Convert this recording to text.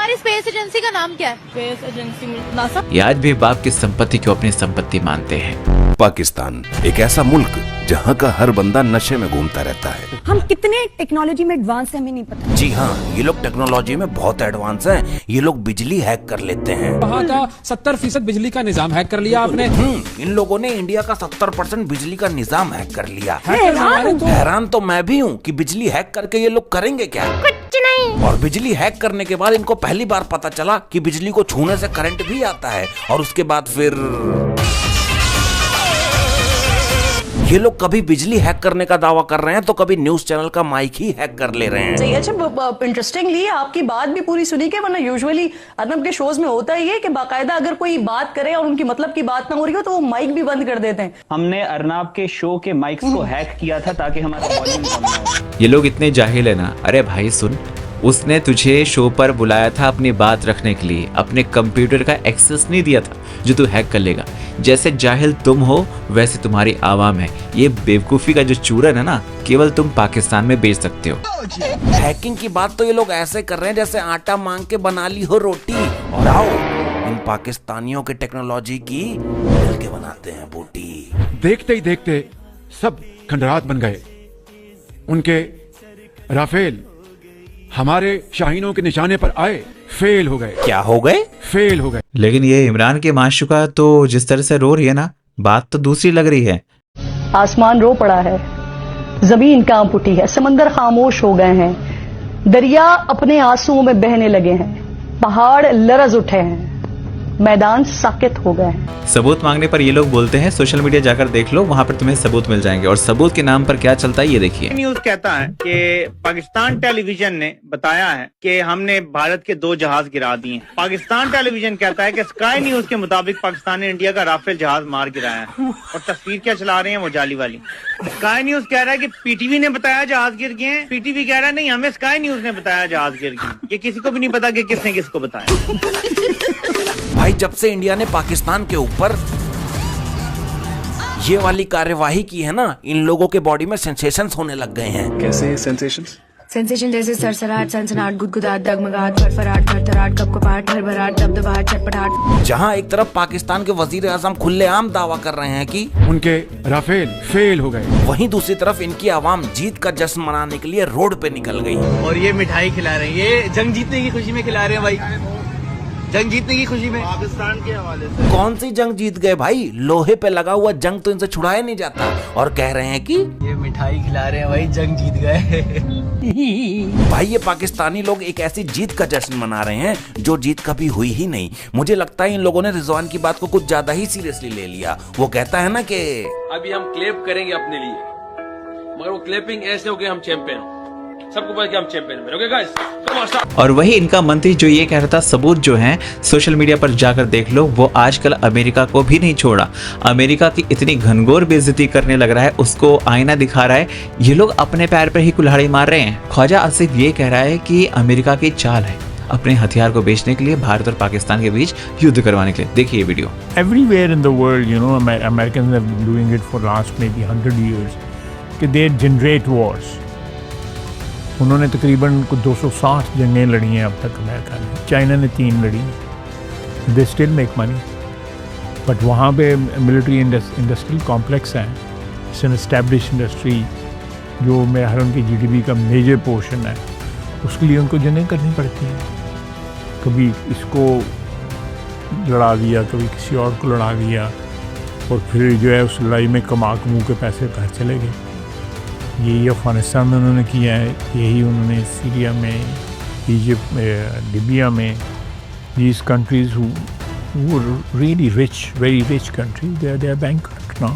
तुम्हारी space agency का नाम क्या है? Space agency NASA. ये आज भी बाप की संपत्ति को अपनी संपत्ति मानते हैं। पाकिस्तान एक ऐसा मुल्क जहाँ का हर बंदा नशे में घूमता रहता है। हम कितने टेक्नोलॉजी में एडवांस है हमें नहीं पता। जी हाँ, ये लोग टेक्नोलॉजी में बहुत एडवांस हैं। ये लोग बिजली हैक कर लेते हैं। वहाँ का 70% बिजली का निजाम हैक कर लिया आपने। इन लोगों ने इंडिया का 70% बिजली का निजाम हैक कर लिया। तो हैरान तो मैं भी हूँ कि बिजली हैक करके ये लोग करेंगे क्या। कुछ नहीं। और बिजली हैक करने के बाद इनको पहली बार पता चला कि बिजली को छूने से करंट भी आता है। और उसके बाद फिर ये लोग कभी बिजली हैक करने का दावा कर रहे हैं तो कभी न्यूज चैनल का माइक ही हैक कर ले रहे हैं। सही। अच्छा, इंटरेस्टिंगली आपकी बात भी पूरी सुनी के, वरना यूजुअली अर्नब के शोज में होता ही है कि बाकायदा अगर कोई बात करे और उनकी मतलब की बात ना हो रही हो तो वो माइक भी बंद कर देते हैं। हमने अर्नब के शो के माइक्स को हैक किया था ताकि हमारा वॉल्यूम कम ना हो। ये लोग इतने जाहिल है ना। अरे भाई सुन, उसने तुझे शो पर बुलाया था अपनी बात रखने के लिए, अपने कंप्यूटर का एक्सेस नहीं दिया था जो तू हैक कर लेगा। जैसे जाहिल तुम हो वैसे तुम्हारी आवाम है। ये बेवकूफी का जो चूरन है ना, केवल तुम पाकिस्तान में बेच सकते हो। हैकिंग की बात तो ये लोग ऐसे कर रहे हैं जैसे आटा मांग के बना ली हो रोटी। और आओ इन पाकिस्तानियों के टेक्नोलॉजी की मिल के बनाते हैं बोटी। देखते ही देखते सब खंडरात बन गए। उनके राफेल हमारे शाहीनों के निशाने पर आए, फेल हो गए। क्या हो गए? फेल हो गए। लेकिन ये इमरान के माशुका तो जिस तरह से रो रही है ना, बात तो दूसरी लग रही है। आसमान रो पड़ा है, जमीन कांप उठी है, समंदर खामोश हो गए हैं, दरिया अपने आंसुओं में बहने लगे हैं, पहाड़ लरज उठे हैं, मैदान साकित हो गए हैं। सबूत मांगने पर ये लोग बोलते हैं सोशल मीडिया जाकर देख लो, वहां पर तुम्हें सबूत मिल जाएंगे। और सबूत के नाम पर क्या चलता है ये देखिए। न्यूज कहता है कि पाकिस्तान टेलीविजन ने बताया है कि हमने भारत के 2 जहाज गिरा दिए। पाकिस्तान टेलीविजन कहता है कि स्काई न्यूज के मुताबिक पाकिस्तान ने इंडिया का राफेल जहाज मार गिराया है। और तस्वीर क्या चला रहे हैं वो जाली वाली। स्काई न्यूज कह रहा है कि पीटीवी ने बताया जहाज गिर गए हैं, पीटीवी कह रहा है नहीं हमें स्काई न्यूज ने बताया जहाज गिर गए। ये किसी को भी नहीं पता कि किसने किसको बताया। भाई जब से इंडिया ने पाकिस्तान के ऊपर ये वाली कार्यवाही की है ना, इन लोगों के बॉडी में सेंसेशंस होने लग गए हैं। कैसे सेंसेशंस? सेंसेशन जैसे सरसराहट, सनसनाहट, गुदगुदाहट, डगमगाहट, फरफराहट, थरथराहट, कपकपाहट, भरभराहट, दबदबाहट, चटपटाहट। जहां एक तरफ पाकिस्तान के वजीर आजम खुलेआम दावा कर रहे हैं कि उनके राफेल फेल हो गए, वहीं दूसरी तरफ इनकी आवाम जीत का जश्न मनाने के लिए रोड पे निकल गई। और ये मिठाई खिला रहे हैं, ये जंग जीतने की खुशी में खिला रहे हैं भाई। जंग जीतने की खुशी में पाकिस्तान के हवाले से। कौन सी जंग जीत गए भाई? लोहे पे लगा हुआ जंग तो इनसे छुड़ाया नहीं जाता। और कह रहे हैं कि ये मिठाई खिला रहे हैं भाई, जंग जीत गए। भाई ये पाकिस्तानी लोग एक ऐसी जीत का जश्न मना रहे हैं जो जीत कभी हुई ही नहीं। मुझे लगता है इन लोगों ने रिजवान की बात को कुछ ज्यादा ही सीरियसली ले लिया। वो कहता है ना कि अभी हम क्लेप करेंगे अपने लिए, मगर वो क्लेपिंग ऐसे हो कि हम चैंपियन हो। सबको पता कि हम चैंपियन हैं। Okay guys, come on start. और वही इनका मंत्री जो ये कह रहा था सबूत जो हैं सोशल मीडिया पर जाकर देख लो, वो आजकल अमेरिका को भी नहीं छोड़ा। अमेरिका की इतनी घनघोर बेइज्जती करने लग रहा है, उसको आईना दिखा रहा है। ये लोग अपने पैर पर ही कुल्हाड़ी मार रहे हैं। ख्वाजा आसिफ ये कह रहा है कि अमेरिका की चाल है अपने हथियार को बेचने के लिए, भारत और पाकिस्तान के बीच युद्ध करवाने के लिए। देखिए ये video. Everywhere in the world, you know, Americans have been doing it for last maybe 100 years. कि they generate wars. उन्होंने तकरीबन 260 जंगें लड़ी हैं अब तक अमेरिका ने। चाइना ने 3 लड़ी। They still make money, but वहाँ पे मिलिट्री इंडस्ट्रियल कॉम्प्लेक्स हैं। इट्स एन एस्टैब्लिश इंडस्ट्री जो मेरे हर उनकी जीडीपी का मेजर पोर्शन है। उसके लिए उनको जंगें करनी पड़ती हैं। कभी इसको लड़ा दिया, कभी किसी और को लड़ा दिया, और फिर जो है उस लड़ाई में कमा के पैसे घर चले गए। यही अफ़गानिस्तान में उन्होंने किया है, यही उन्होंने सीरिया में, इजिप्ट में, लीबिया में। These countries who were really rich, very rich countries, they are bankrupt now.